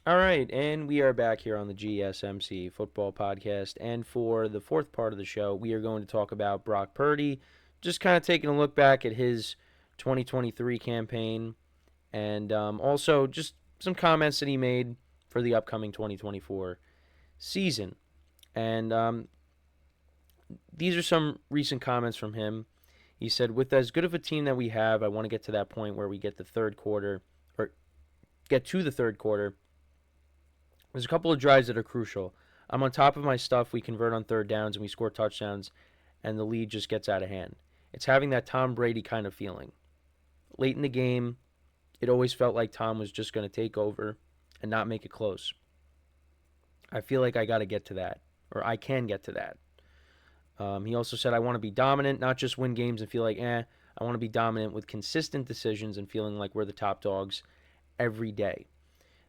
All right, and we are back here on the GSMC Football Podcast. And for the fourth part of the show, we are going to talk about Brock Purdy, just kind of taking a look back at his 2023 campaign, and also just some comments that he made for the upcoming 2024 season. And these are some recent comments from him. He said, "With as good of a team that we have, I want to get to that point where we get the third quarter, or get to the third quarter. There's a couple of drives that are crucial. I'm on top of my stuff. We convert on third downs and we score touchdowns, and the lead just gets out of hand. It's having that Tom Brady kind of feeling. Late in the game, it always felt like Tom was just going to take over and not make it close. I feel like I got to get to that, or I can get to that." He also said, "I want to be dominant, not just win games and feel like, I want to be dominant with consistent decisions and feeling like we're the top dogs every day.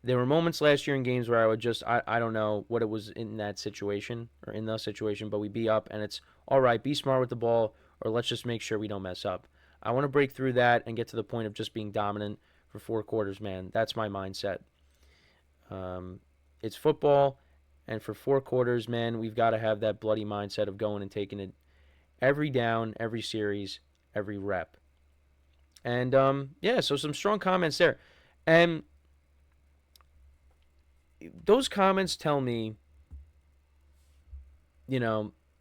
There were moments last year in games where I would just, I don't know what it was in that situation or in the situation, but we'd be up and it's, all right, be smart with the ball, or let's just make sure we don't mess up. I want to break through that and get to the point of just being dominant for four quarters, man. That's my mindset. It's football, and for four quarters, man, we've got to have that bloody mindset of going and taking it every down, every series, every rep." And yeah, so some strong comments there. And those comments tell me,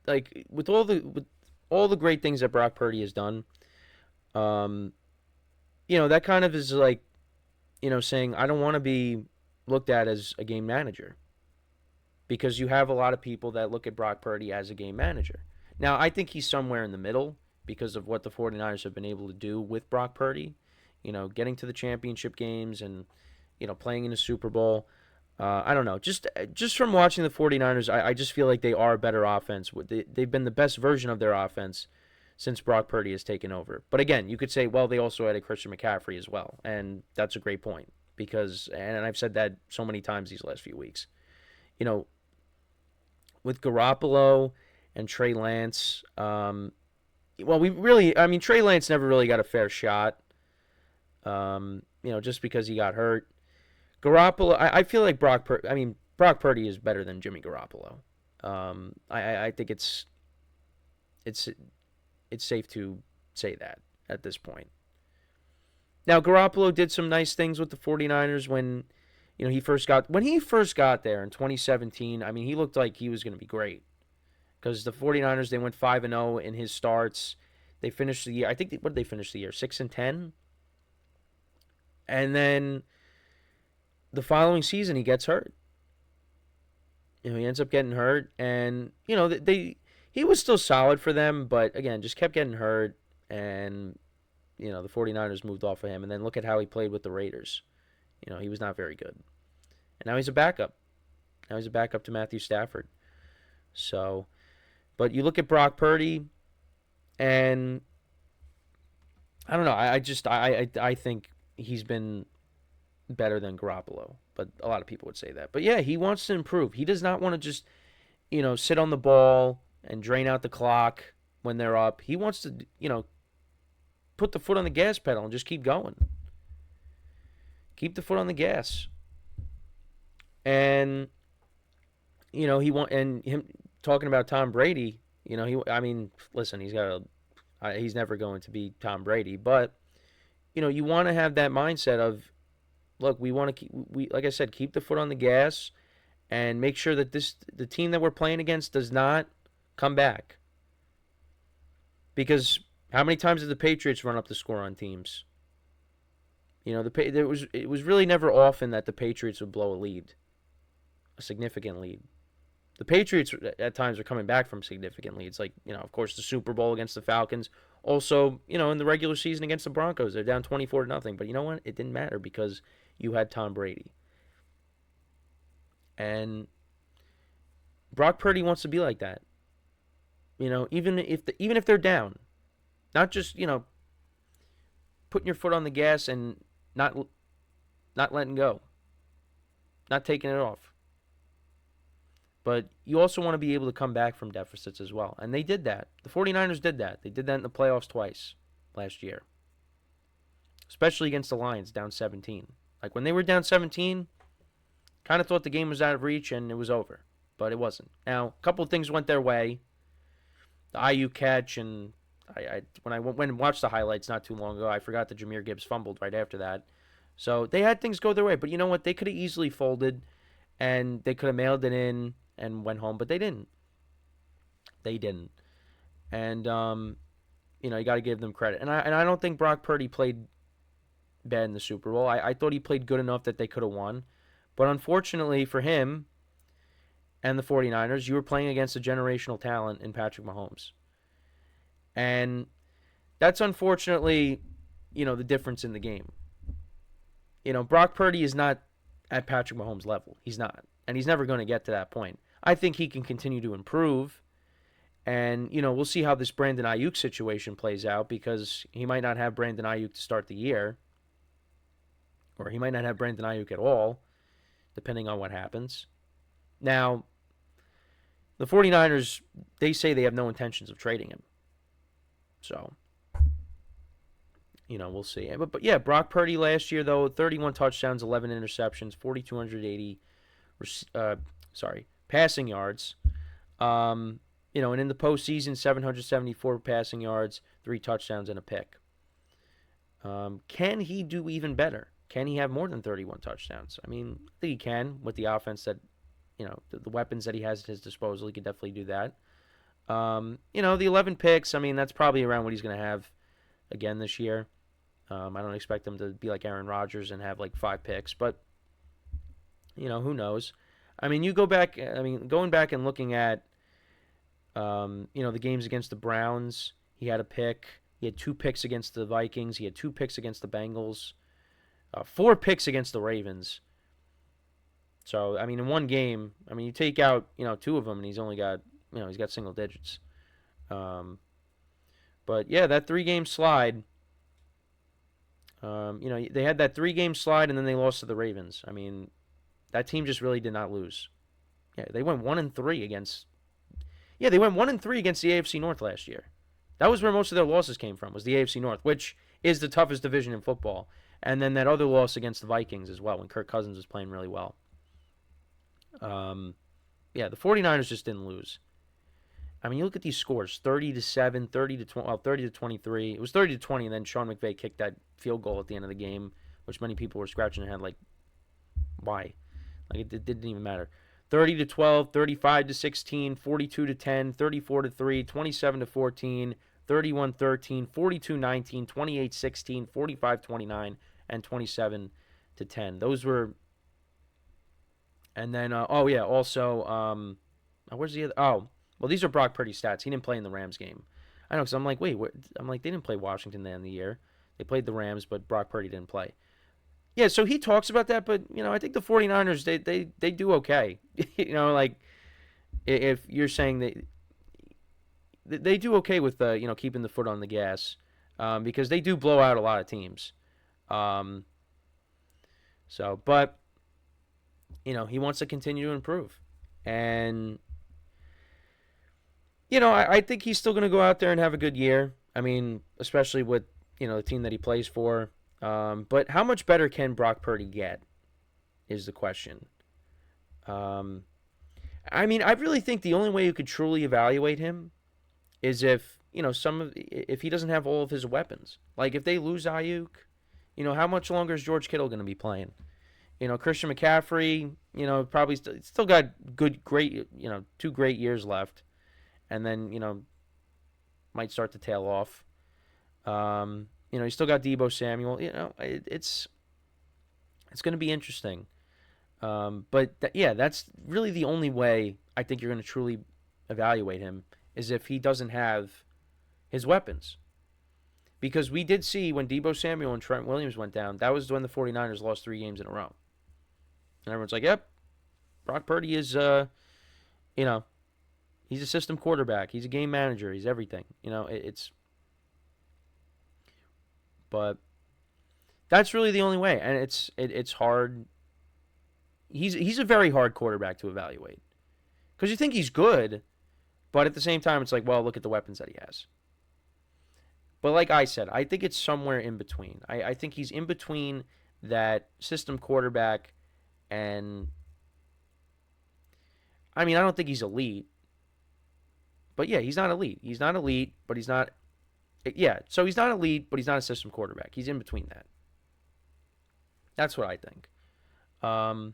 like with all the great things that Brock Purdy has done, um, that kind of is like, saying I don't want to be looked at as a game manager, because you have a lot of people that look at Brock Purdy as a game manager. Now, I think he's somewhere in the middle because of what the 49ers have been able to do with Brock Purdy, getting to the championship games and, playing in the Super Bowl. I don't know. Just from watching the 49ers, I just feel like they are a better offense. They've been the best version of their offense since Brock Purdy has taken over. But again, you could say, well, they also added Christian McCaffrey as well. And that's a great point because, and I've said that so many times these last few weeks, you know, with Garoppolo and Trey Lance, Trey Lance never really got a fair shot, just because he got hurt. Garoppolo, I feel like Brock Purdy is better than Jimmy Garoppolo. I think it's safe to say that at this point. Now, Garoppolo did some nice things with the 49ers when he first got there in 2017. I mean, he looked like he was going to be great because the 49ers, they went 5-0 in his starts. They finished the year, I think, what did they finish the year? 6-10. And then the following season, he gets hurt. He ends up getting hurt, and he was still solid for them, but again, just kept getting hurt, and the 49ers moved off of him. And then look at how he played with the Raiders. He was not very good, and now he's a backup. Now he's a backup to Matthew Stafford. So, but you look at Brock Purdy, and I don't know. I think he's been better than Garoppolo, but a lot of people would say that. But yeah, he wants to improve. He does not want to just, sit on the ball and drain out the clock when they're up. He wants to, put the foot on the gas pedal and just keep going. Keep the foot on the gas. And, and him talking about Tom Brady, listen, he's never going to be Tom Brady, but, you want to have that mindset of, look, we want to like I said, keep the foot on the gas and make sure that the team that we're playing against does not come back. Because how many times did the Patriots run up the score on teams? It was really never often that the Patriots would blow a lead, a significant lead. The Patriots at times are coming back from significant leads, like, of course, the Super Bowl against the Falcons. Also, in the regular season against the Broncos, they're down 24-0. But you know what? It didn't matter because you had Tom Brady. And Brock Purdy wants to be like that. Even if they're down, not just putting your foot on the gas and not letting go, not taking it off. But you also want to be able to come back from deficits as well. And they did that. The 49ers did that. They did that in the playoffs twice last year, especially against the Lions, down 17. Like when they were down 17, Kind of thought the game was out of reach and it was over, but it wasn't. Now, a couple of things went their way. The IU catch, and when I went and watched the highlights not too long ago, I forgot that Jahmyr Gibbs fumbled right after that. So they had things go their way, but you know what? They could have easily folded, and they could have mailed it in and went home, but they didn't. They didn't. And you got to give them credit. And I don't think Brock Purdy played bad in the Super Bowl. I thought he played good enough that they could have won. But unfortunately for him and the 49ers, you were playing against a generational talent in Patrick Mahomes. And that's unfortunately, the difference in the game. Brock Purdy is not at Patrick Mahomes' level. He's not. And he's never going to get to that point. I think he can continue to improve. And, we'll see how this Brandon Ayuk situation plays out, because he might not have Brandon Ayuk to start the year. Or he might not have Brandon Ayuk at all, depending on what happens. Now, the 49ers, they say they have no intentions of trading him. So, we'll see. But yeah, Brock Purdy last year, though, 31 touchdowns, 11 interceptions, 4,280 passing yards. And in the postseason, 774 passing yards, 3 touchdowns, and a pick. Can he do even better? Can he have more than 31 touchdowns? I think he can with the offense that, the weapons that he has at his disposal. He could definitely do that. The 11 picks, that's probably around what he's going to have again this year. I don't expect him to be like Aaron Rodgers and have like 5 picks, but, who knows? You go back, going back and looking at, the games against the Browns, he had a pick. He had 2 picks against the Vikings. He had 2 picks against the Bengals. 4 picks against the Ravens. So, in one game, you take out, 2 of them, and he's only got, he's got single digits. But, yeah, that 3-game slide, they had that 3-game slide, and then they lost to the Ravens. That team just really did not lose. Yeah, they went 1-3 against... Yeah, they went 1-3 against the AFC North last year. That was where most of their losses came from, was the AFC North, which is the toughest division in football. And then that other loss against the Vikings as well, when Kirk Cousins was playing really well. The 49ers just didn't lose. You look at these scores, 30-7, 30-23. It was 30-20, and then Sean McVay kicked that field goal at the end of the game, which many people were scratching their head like, why? It didn't even matter. 30-12, 35-16, 42-10, 34-3, 27-14, 31-13, 42-19, 28-16, 45-29, and 27-10. Those were... And then, also, where's the other... Oh, well, these are Brock Purdy stats. He didn't play in the Rams game. I know, because I'm like, wait, what? I'm like, they didn't play Washington the end of the year. They played the Rams, but Brock Purdy didn't play. Yeah, so he talks about that, but, I think the 49ers, they do okay. If you're saying they do okay with, keeping the foot on the gas, because they do blow out a lot of teams. But, he wants to continue to improve. And, I think he's still going to go out there and have a good year. Especially with, the team that he plays for. But how much better can Brock Purdy get is the question. I really think the only way you could truly evaluate him is if, if he doesn't have all of his weapons. Like, if they lose Ayuk, how much longer is George Kittle going to be playing? Christian McCaffrey, probably still got great, 2 great years left. And then, might start to tail off. You still got Deebo Samuel. It's going to be interesting. But that's really the only way I think you're going to truly evaluate him, is if he doesn't have his weapons. Because we did see when Deebo Samuel and Trent Williams went down, that was when the 49ers lost 3 games in a row. And everyone's like, yep, Brock Purdy is, he's a system quarterback. He's a game manager. He's everything. But that's really the only way, and it's hard. He's a very hard quarterback to evaluate, because you think he's good, but at the same time, it's like, well, look at the weapons that he has. But like I said, I think it's somewhere in between. I think he's in between that system quarterback and I mean, I don't think he's elite, but yeah, he's not elite. He's not elite, but he's not. Yeah, so he's not elite, but he's not a system quarterback. He's in between that. That's what I think. Um,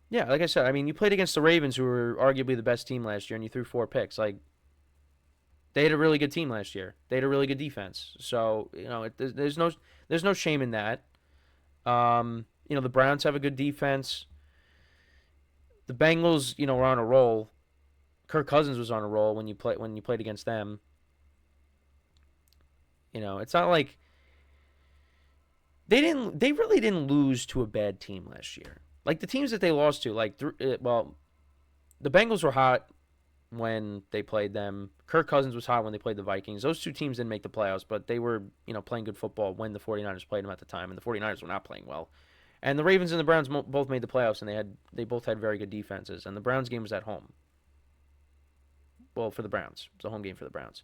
yeah, like I said, I mean, you played against the Ravens, who were arguably the best team last year, and you threw 4 picks. Like, they had a really good team last year. They had a really good defense. So there's no shame in that. The Browns have a good defense. The Bengals, were on a roll. Kirk Cousins was on a roll when you played against them. It's not like they really didn't lose to a bad team last year. Like the teams that they lost to, the Bengals were hot when they played them. Kirk Cousins was hot when they played the Vikings. Those two teams didn't make the playoffs, but they were, playing good football when the 49ers played them at the time, and the 49ers were not playing well. And the Ravens and the Browns both made the playoffs, and they both had very good defenses. And the Browns game was at home. Well, for the Browns. It was a home game for the Browns.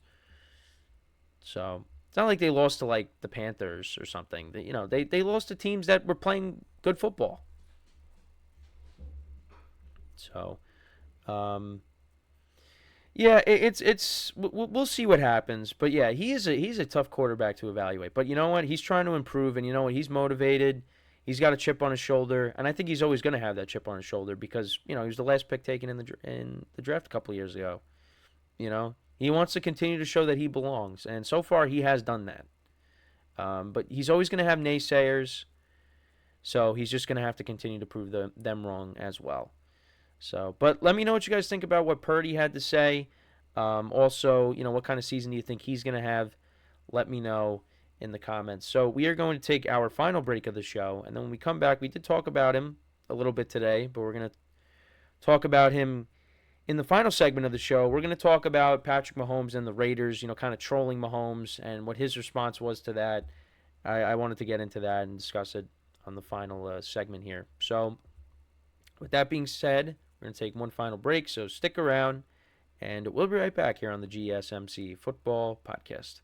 So it's not like they lost to like the Panthers or something. They lost to teams that were playing good football. So, yeah, we'll see what happens. But yeah, he's a tough quarterback to evaluate. But you know what? He's trying to improve, and you know what? He's motivated. He's got a chip on his shoulder, and I think he's always going to have that chip on his shoulder because he was the last pick taken in the draft a couple of years ago. He wants to continue to show that he belongs, and so far he has done that. But he's always going to have naysayers, so he's just going to have to continue to prove them wrong as well. So, but let me know what you guys think about what Purdy had to say. Also, what kind of season do you think he's going to have? Let me know in the comments. So we are going to take our final break of the show, and then when we come back, we did talk about him a little bit today, but we're going to talk about him in the final segment of the show. We're going to talk about Patrick Mahomes and the Raiders, kind of trolling Mahomes and what his response was to that. I wanted to get into that and discuss it on the final segment here. So with that being said, we're going to take one final break, so stick around, and we'll be right back here on the GSMC Football Podcast.